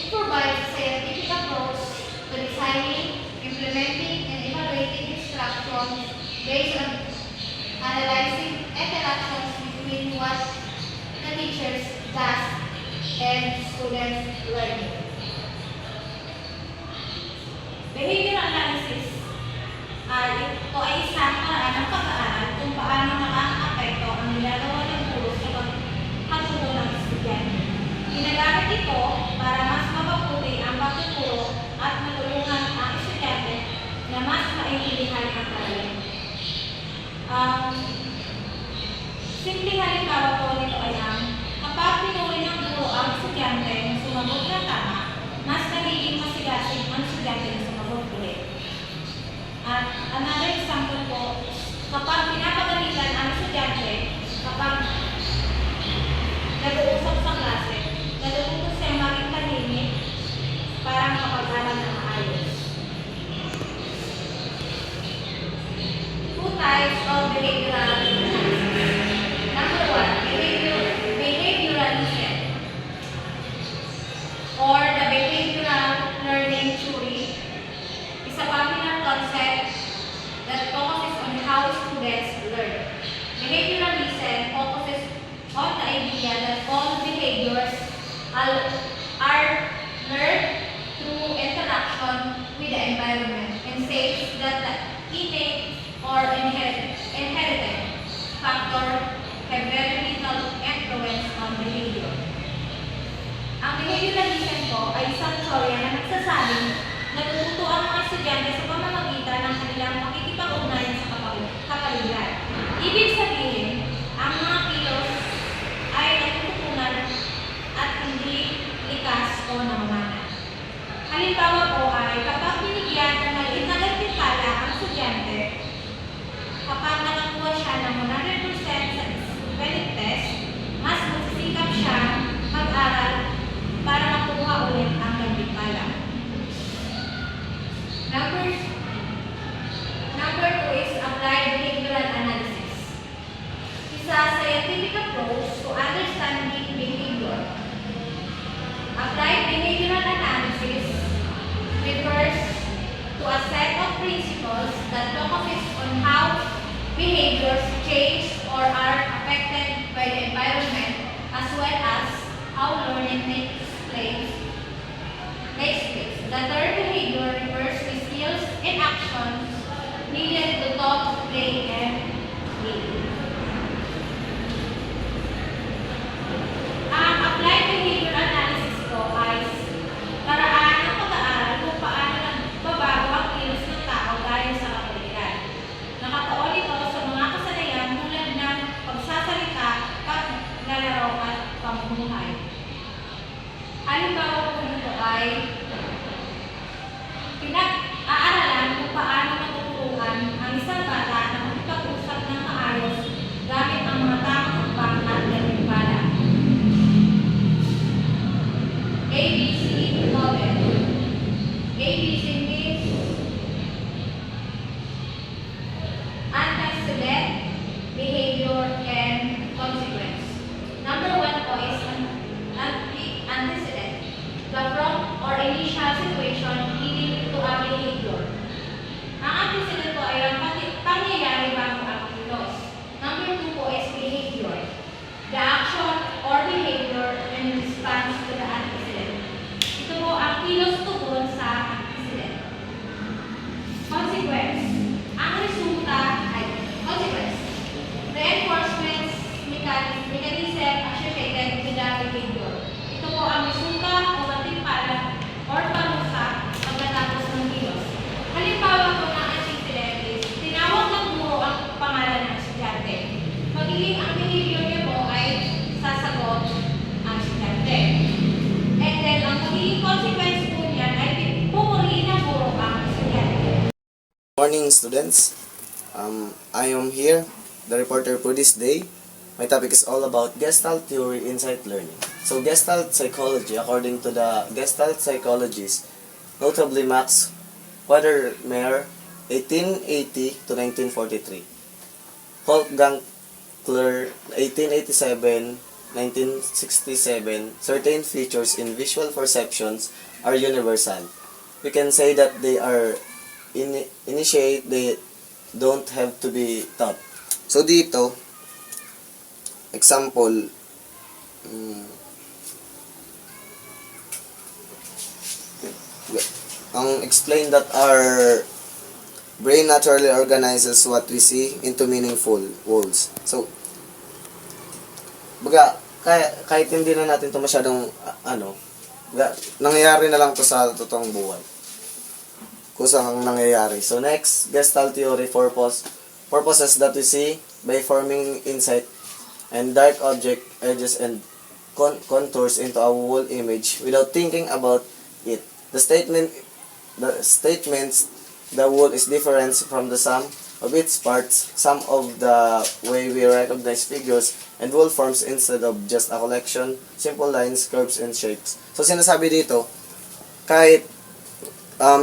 It provides a scientific approach to designing, implementing, and evaluating instructions based on analyzing interactions between what the teachers does and students learning. Behavioral analysis ito ay isang paraan ng pag-aaral kung paano nakaka-apekto ang ginagawa ng guro sa pagtuturo ng estudyante. Ginagamit ito para mas mapabuti ang pagtuturo at matulungan ang estudyante na mas maintindihan ang aralin. Simpleng halimbawa po nito ay kapag pinuri ng guro ang estudyante na sumagot na tama, mas nagiging masigasig ang estudyante na sumagot ulit. At another example po, kapag pinapagalitan ang estudyante, kapag nag-uusap sa klase, natututo siya maging tahimik para makapag-aral na maayos. Two types of behavioral analysis. Number one, behavioralism, or the behavioral learning theory, is a popular concept that focuses on how students learn. Behavioralism focuses on the idea that all behaviors are learned through interaction with the environment and says that the innate or inherited factor have very little influence on behavior. Ang behavioralism po ay isang teorya na nagsasabing natututo ang mga estudyante sa pamamagitan ng kanilang pakikipag-ugnayan sa kapaligiran. Ibig sabihin, ang mga kilos ay natututunan at hindi likas o namamana. Halimbawa po ay kapag binigyan ng maliit na gantimpala ang estudyante, kapag nakakuha siya ng 100% sa spelling test, mas magsisikap siya mag-aral para makuha ulit ang gantimpala. Number two is applied behavioral analysis. It's a scientific approach to understanding behavior. Applied behavioral analysis refers to a set of principles that focuses on how behaviors change or are affected by the environment, as well as how learning takes place. The third behavior refers to skills and actions needed to talk, play, and game. Ang applied behavioral analysis po ay paraan ng pag-aaral kung paano nagbabago ang kilos ng tao dahil sa kapaligiran. Nakatuon ito sa mga kasanayan tulad ng pagsasalita, paglalaro at pamumuhay. Halimbawa po nito ay pinag-aaralan kung paano matuturuan ang isang bata na makipag-usap ng maayos gamit ang mga tamang hakbang at gantimpala. ABC model. ABC means antecedent, behavior, and consequence. Number one po is antecedent, the prompt or initial situation leading to a behavior. Ang antecedent po ay ang pangyayari bago ang kilos. Number two po is behavior, the action or behavior in response to the antecedent. Ito po ang kilos tugon sa antecedent. Consequence, ang resulta ay consequence, reinforcement mechanism associated with the behavior. Ito po ang resulta o gantimpala or parusa pagkatapos ng kilos. Halimbawa po ng antecedent is tinawag ng guro ang pangalan ng estudyante. Magiging ang behavior niya po ay sasagot ang estudyante. And then ang magiging consequence po niyan ay pupuriin ng guro ang estudyante. Morning students, I am here, the reporter for this day. My topic is all about Gestalt theory insight learning. So Gestalt psychology, according to the Gestalt psychologists, notably Max Quadermayer, 1880 to 1943, Wolfgang Klär, 1887 1967, certain features in visual perceptions are universal. We can say that they are initiate, they don't have to be taught. So dito, example, ang explain that our brain naturally organizes what we see into meaningful worlds. So, baga, kahit hindi na natin ito masyadong, nangyayari na lang to sa totoong buhay. Kusang nangyayari. So, next, Gestalt theory purposes that we see by forming insight and dark object edges and contours into a whole image without thinking about it. The statements, the whole is different from the sum of its parts, some of the way we recognize figures and whole forms instead of just a collection, simple lines, curves, and shapes. So, sinasabi dito, kahit,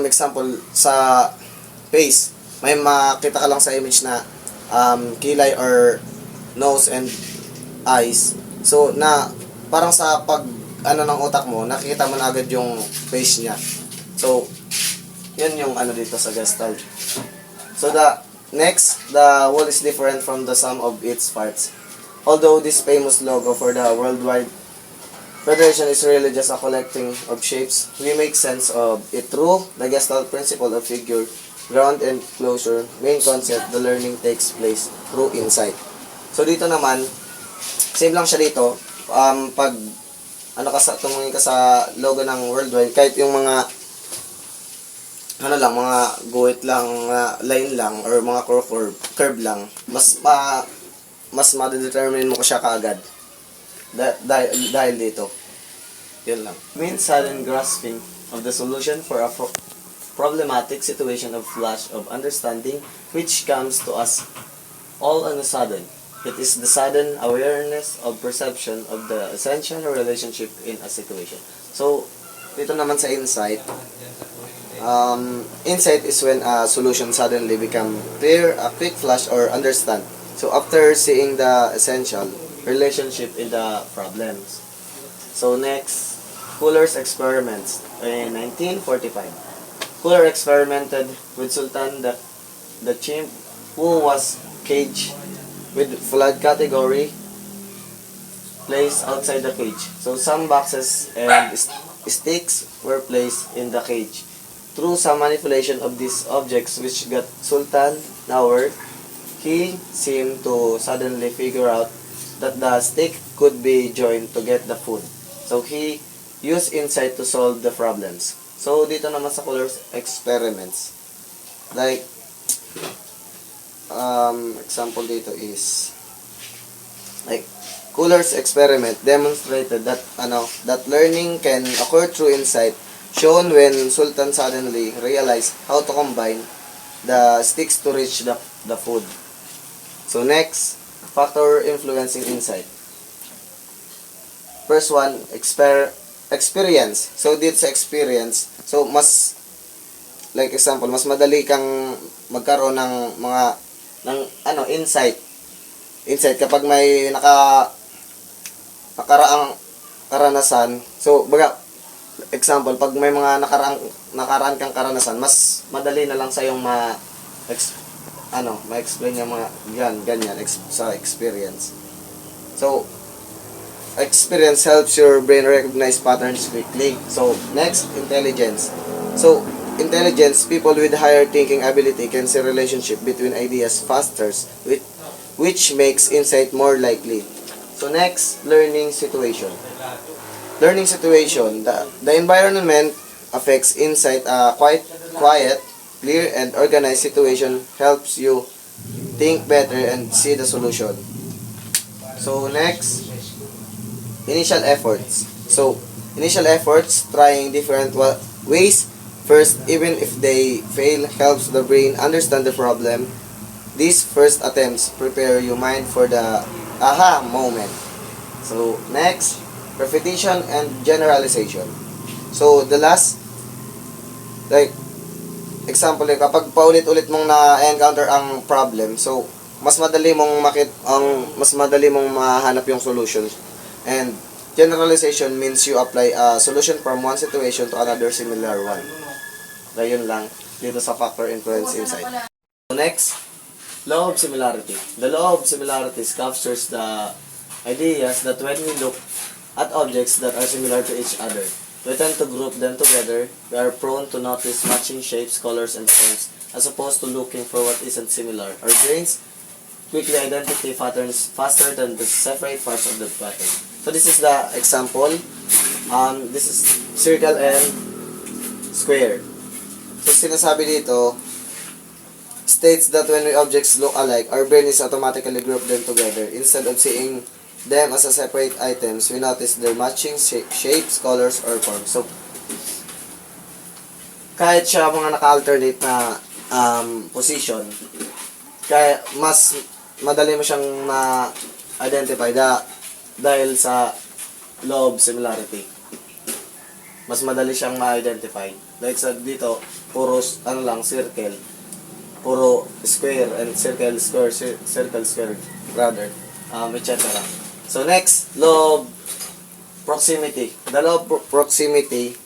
example, sa face, may makita ka lang sa image na kilay or nose and eyes. So, na parang sa pag ng utak mo, nakikita mo na agad yung face niya. So, yan yung dito sa Gestalt. So, the whole is different from the sum of its parts. Although this famous logo for the Worldwide Federation is really just a collecting of shapes, we make sense of it through the Gestalt principle of figure, ground and closure, main concept, the learning takes place through insight. So, dito naman, same lang siya dito. Pag tumingin ka sa logo ng Worldwide, kahit yung mga mga guhit lang, line lang, or mga curve lang, mas ma-determine mo ko siya kaagad. Dahil dito. Yun lang. Means sudden grasping of the solution for a problematic situation of flash of understanding which comes to us all on a sudden. It is the sudden awareness of perception of the essential relationship in a situation. So, dito naman sa insight, insight is when a solution suddenly become clear, a quick flash, or understand. So, after seeing the essential relationship in the problems. So, next, Fuller's experiments in 1945. Fuller experimented with Sultan the chimp who was caged with flood category placed outside the cage. So some boxes and sticks were placed in the cage. Through some manipulation of these objects which got Sultan nowhere, he seemed to suddenly figure out that the stick could be joined to get the food. So he used insight to solve the problems. So dito naman sa Fuller's experiments, like example dito is like Fuller's experiment demonstrated that that learning can occur through insight shown when Sultan suddenly realized how to combine the sticks to reach the food. So next, factor influencing insight. First one, experience. So dito sa experience, so mas like example, mas madali kang magkaroon ng mga insight kapag may nakaraang karanasan. So baga example, pag may mga nakaraan kang karanasan, mas madali na lang sa yung ma-explain yung mga ganyan sa experience. So experience helps your brain recognize patterns quickly. So next, intelligence. So intelligence, people with higher thinking ability can see relationship between ideas faster, which makes insight more likely. So next, learning situation. Learning situation, the environment affects insight. Quiet, clear, and organized situation helps you think better and see the solution. So next, initial efforts. So initial efforts, trying different ways. First, even if they fail, helps the brain understand the problem. These first attempts prepare your mind for the aha moment. So next, repetition and generalization. So the last, like example, kapag paulit-ulit mong na-encounter ang problem, so mas madali mong mahanap yung solution And generalization means you apply a solution from one situation to another similar one. Ngayon lang, dito sa factor influence insight. So next, law of similarity. The law of similarities captures the ideas that when we look at objects that are similar to each other, we tend to group them together. We are prone to notice matching shapes, colors, and forms, as opposed to looking for what isn't similar. Our brains quickly identify patterns faster than the separate parts of the pattern. So this is the example. This is circle and square. So sinasabi dito, states that when objects look alike, our brain is automatically group them together. Instead of seeing them as a separate items, we notice their matching shapes, colors, or forms. So, kahit siya mga naka-alternate na position, kaya mas madali mo siyang ma-identify dahil sa law of similarity. Mas madali siyang ma-identify. Like sa dito, puro circle, puro square and circle, square, rather, etc. So next, law of proximity. The law of proximity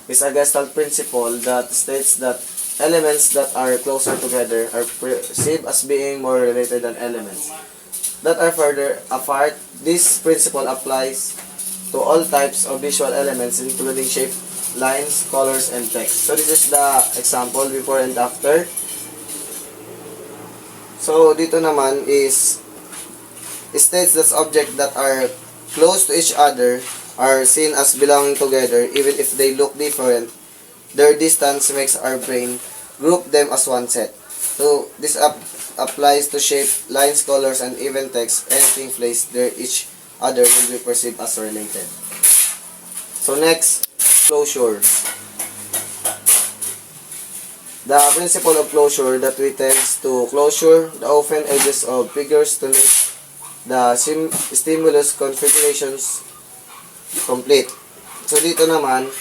is a Gestalt principle that states that elements that are closer together are perceived as being more related than elements that are further apart. This principle applies to all types of visual elements, including shape, lines, colors, and text. So this is the example before and after. So dito naman is states that objects that are close to each other are seen as belonging together even if they look different. Their distance makes our brain group them as one set. So this applies to shape, lines, colors, and even text. Anything placed near each other will be perceived as related. So next, closure. The principle of closure that we tends to closure the open edges of figures to make the stimulus configurations complete. So dito naman,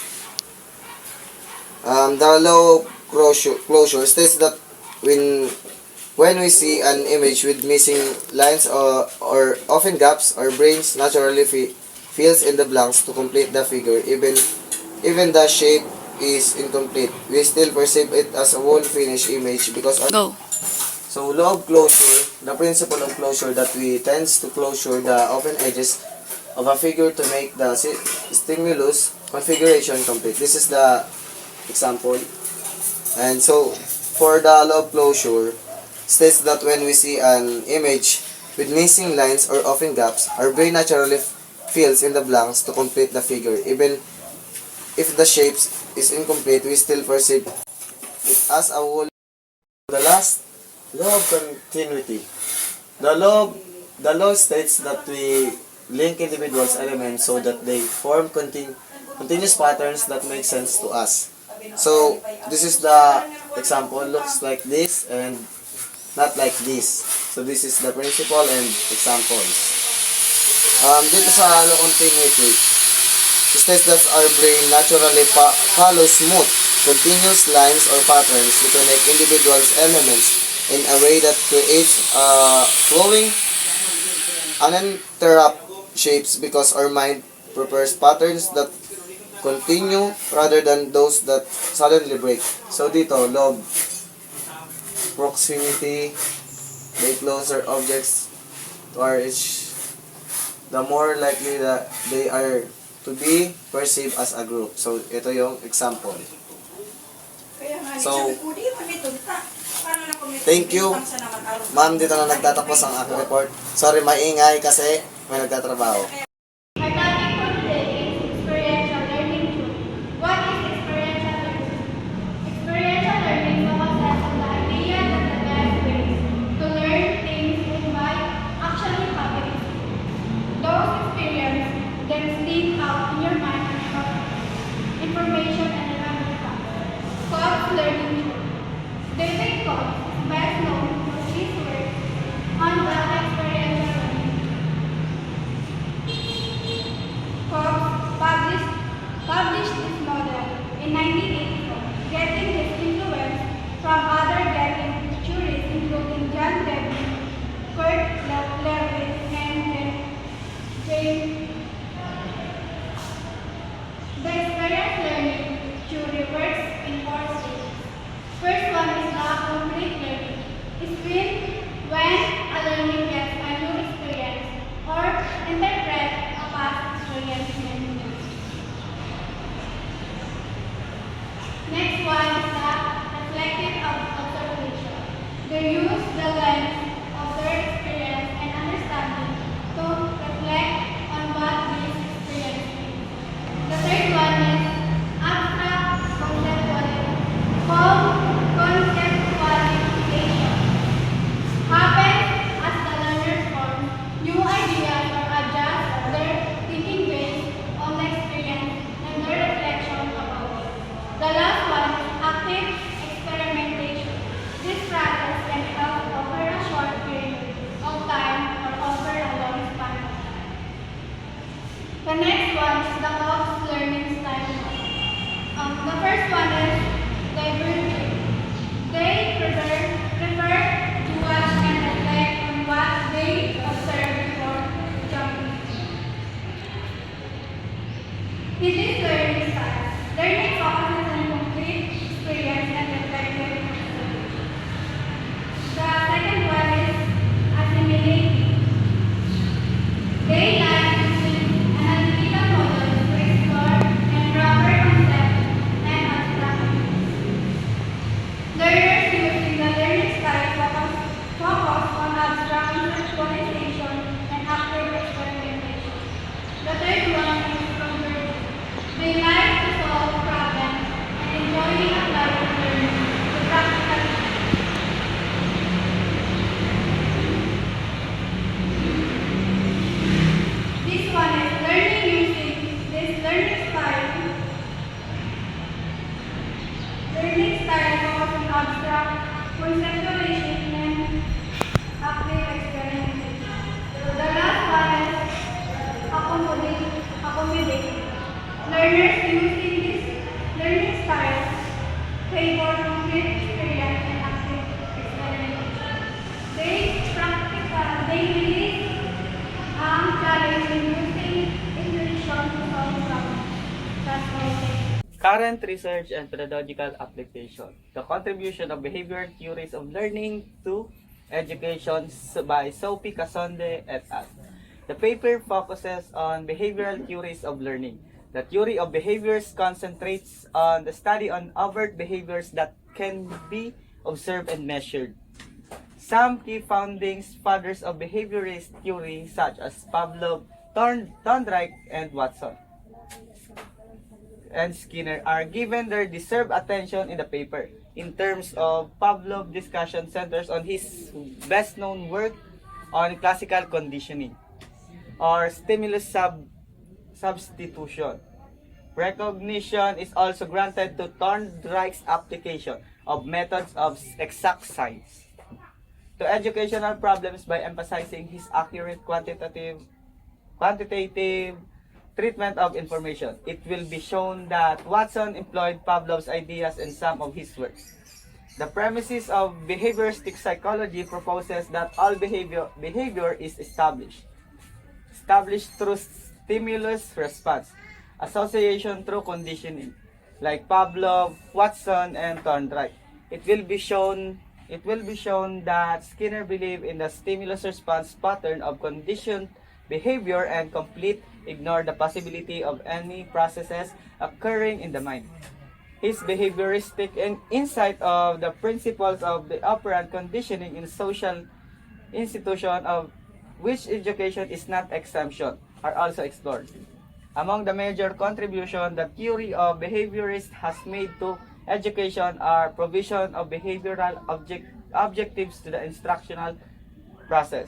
the law of closure states that when we see an image with missing lines or often gaps, our brains naturally fills in the blanks to complete the figure. Even the shape is incomplete, we still perceive it as a whole finished image because our So, law of closure, the principle of closure that we tends to closure the open edges of a figure to make the stimulus configuration complete. This is the example. And so, for the law of closure, states that when we see an image with missing lines or open gaps, our brain naturally fills in the blanks to complete the figure. Even if the shape is incomplete, we still perceive it as a whole. The last, law of continuity. The law states that we link individuals' elements so that they form continuous patterns that make sense to us. So this is the example. Looks like this and not like this. So this is the principle and examples. Dito sa law of continuity, it states that our brain naturally follows smooth, continuous lines or patterns to connect individuals' elements in a way that creates flowing, uninterrupted shapes because our mind prefers patterns that continue rather than those that suddenly break. So dito, law of proximity, the closer objects to our edge, the more likely that they are to be perceived as a group. So ito yung example. So, thank you. Ma'am, dito na nagtatapos ang aking report. Sorry, maingay kasi may nagtatrabaho. Our topic for today is experiential learning tool. What is experiential learning? Experiential learning focuses on the idea that the best way to learn things is by actually having those experiences then stick out in your mind as information and memory factor. Cobb's learning tool. David Cobb is best known for his work on the experiential learning. today we challenge in using English to solve problems. Current research and pedagogical application. The contribution of behavioral theories of learning to education by Sophie Casonde et al. The paper focuses on behavioral theories of learning. The theory of behaviors concentrates on the study on overt behaviors that can be observed and measured. Some key founding fathers of behaviorist theory such as Pavlov, Thorndike, and Watson and Skinner are given their deserved attention in the paper. In terms of Pavlov, discussion centers on his best-known work on classical conditioning or stimulus substitution. Recognition is also granted to Thorndike's application of methods of exact science to educational problems by emphasizing his accurate quantitative treatment of information. It will be shown that Watson employed Pavlov's ideas in some of his works. The premises of behavioristic psychology proposes that all behavior is established through stimulus response, association through conditioning, like Pavlov, Watson, and Thorndike. It will be shown that Skinner believed in the stimulus response pattern of conditioned behavior and complete ignore the possibility of any processes occurring in the mind. His behavioristic insight of the principles of the operant conditioning in social institution of which education is not exemption are also explored. Among the major contributions the theory of behaviorists has made to education are provision of behavioral objectives to the instructional process,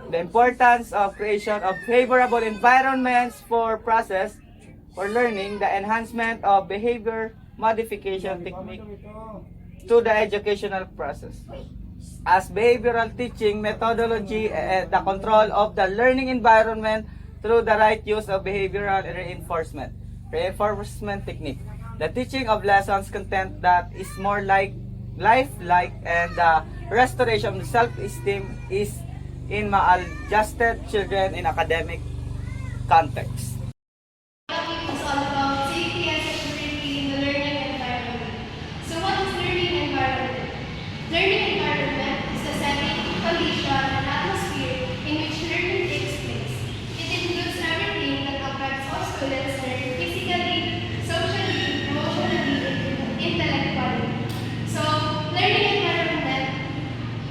the importance of creation of favorable environments for learning, the enhancement of behavior modification technique to the educational process, as behavioral teaching methodology, the control of the learning environment through the right use of behavioral reinforcement technique, the teaching of lessons content that is more like lifelike, and the restoration of self-esteem is in maladjusted children in academic context. Topic is all about safety and security in the learning environment. So what is learning environment? Learning environment is the setting, condition, and atmosphere in which learning takes place. It includes everything that affects all students learn physically, socially, emotionally, and intellectually. So learning environment,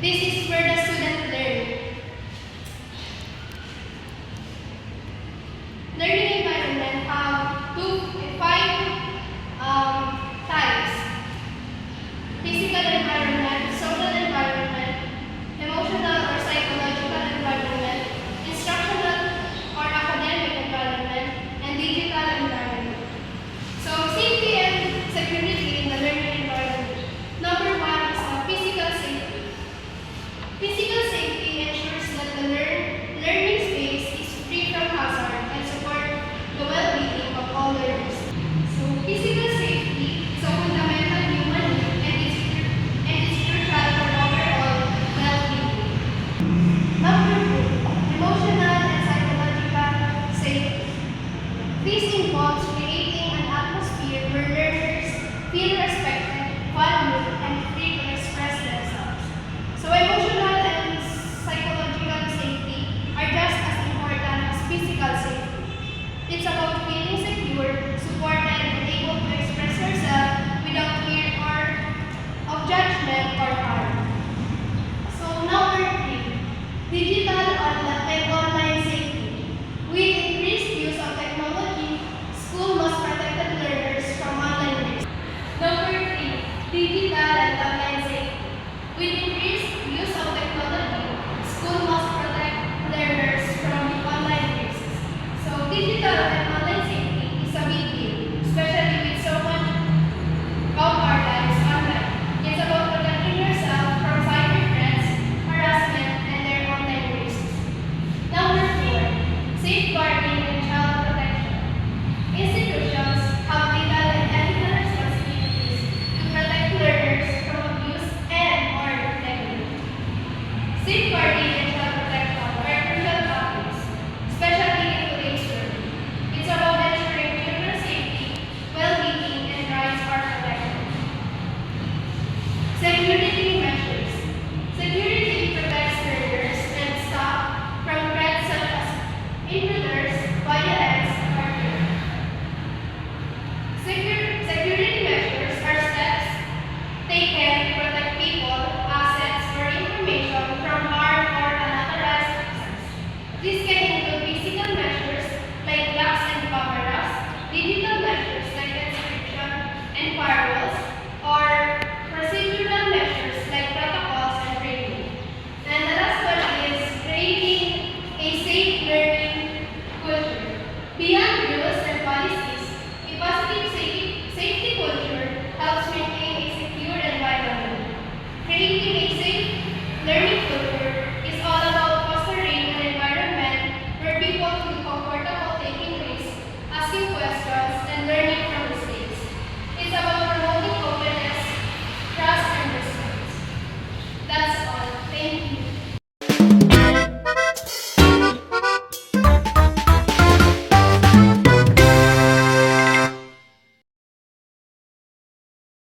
this is where the student learns. Learning environment have five types: physical environment, social environment, emotional or psychological environment, instructional or academic environment, and digital environment. So safety and security in the learning environment. Number one is physical safety. Physical safety ensures that the learning space is free from hazard and support the well-being of all learners. So physical safety is a fundamental human need and is crucial for overall well-being. Number two, emotional and psychological safety. This involves creating an atmosphere where learners feel respected, valued, and free to express themselves. So emotional and psychological safety are just as important as physical safety. It's about feeling secure, supported, and able to express yourself without fear of judgment or harm. So number three, digital and online safety. With increased use of technology, school must protect the learners from online risks. Number three, digital and online safety. With increased use of technology, school must protect learners from the online risks. So digital and online safety is a big deal, especially with so much of our lives online. It's about protecting yourself from cyber threats, harassment, and their online risks. Number four, safeguarding and child protection. Institutions have legal and ethical responsibilities to protect learners from abuse and or neglect. Safeguarding